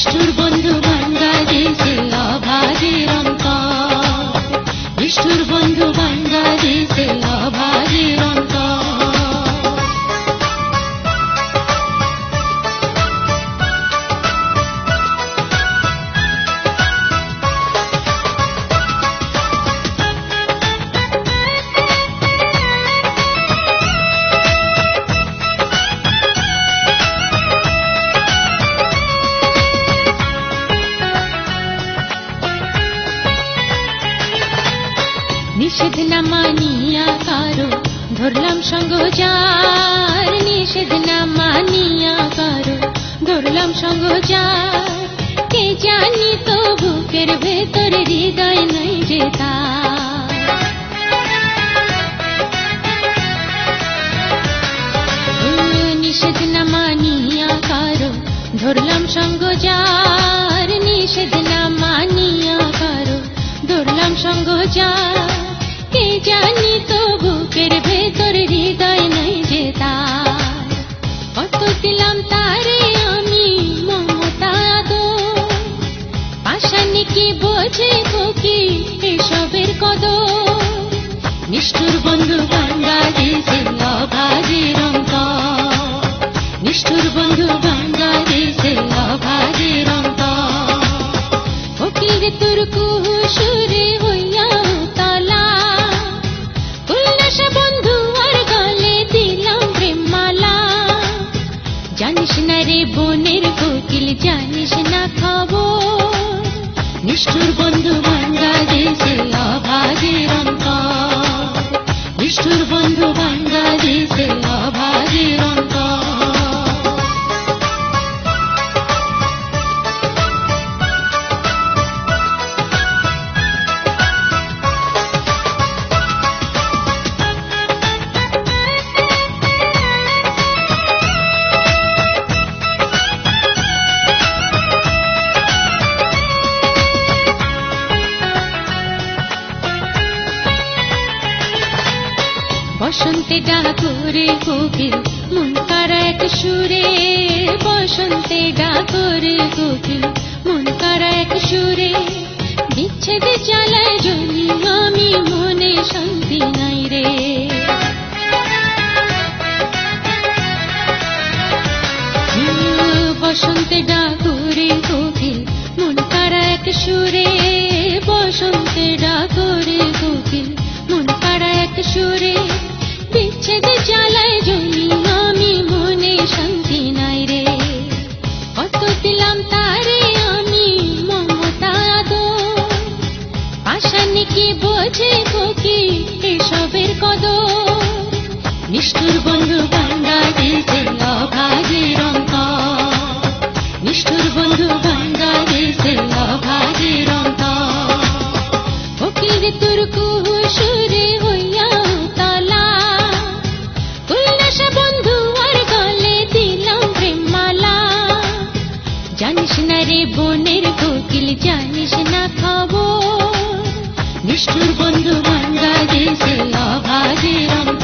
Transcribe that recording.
নিষ্ঠুর বন্ধু বাংলাদেশে অভাগীর অন্তর, নিষ্ঠুর বন্ধু বাংলাদেশে অভাগীর অন্তর। নিষেধ না মানিয়া কারো ধরলাম সঙ্গ যার, নিষেধ না মানিয়া কারো ধরলাম সঙ্গ যার, কে জানি তো বুকের ভেতর হৃদয় নাই যে তার। নিষেধ না মানিয়া কারো ধরলাম সঙ্গ যার, নিষেধ না মানিয়া কারো ধরলাম সঙ্গ যার, কে জানি তো বুকের ভেতর হৃদয় নাই যে তার। কত দিলাম তারে আমি মমতা দো, পাশানি কি বোঝে কি এসবের কদর। নিষ্ঠুর বন্ধু বাংলাদেশে অভাগীর অন্তর, নিষ্ঠুর বন্ধু বাংলাদেশে অভাগীর অন্তর। ফকির তোর কুহুসুরে হইয়া তলা, উল্লাসে বন্ধু আর গলে দিলাম প্রেম মালা। জানিস না রে বনের কোকিল, জানিস না খবর। নিষ্ঠুর বন্ধু বাংলাদেশে অভাগীর অন্তর, নিষ্ঠুর বন্ধু বাংলাদেশে অভাগীর অন্তর। বসন্তে ডাকরে কোকিল মন কারা এক সুরে, বসন্তে ডাকরে কোকিল মন কারা এক সুরে। বিচ্ছেদ জ্বালায় জ্বলি আমি, মনে শান্তি নাই রে। বসন্তে ডাকরে কোকিল মন কারা এক সুরে, বসন্তে ডাকরে কোকিল মন কারা এক সুরে। বিচ্ছেদ জ্বালায় জ্বলি আমি, মনে শান্তি নাই রে। কত দিলাম তারে আমি মমতা দো, পাশানি কি বোঝে কি এসবের কদর। নিষ্ঠুর বন্ধু বাংলাদেশে অভাগীর অন্তর, নিষ্ঠুর বন্ধু বাংলাদেশে অভাগীর অন্তর। ফকির তোর কুহুসুরে হইয়া তলা, উল্লাসে বন্ধু আর গলে দিলাম প্রেম মালা। জানিস না রে বনের কোকিল, জানিস না খবর। নিষ্ঠুর বন্ধু বাংলাদেশে অভাগীর অন্তর।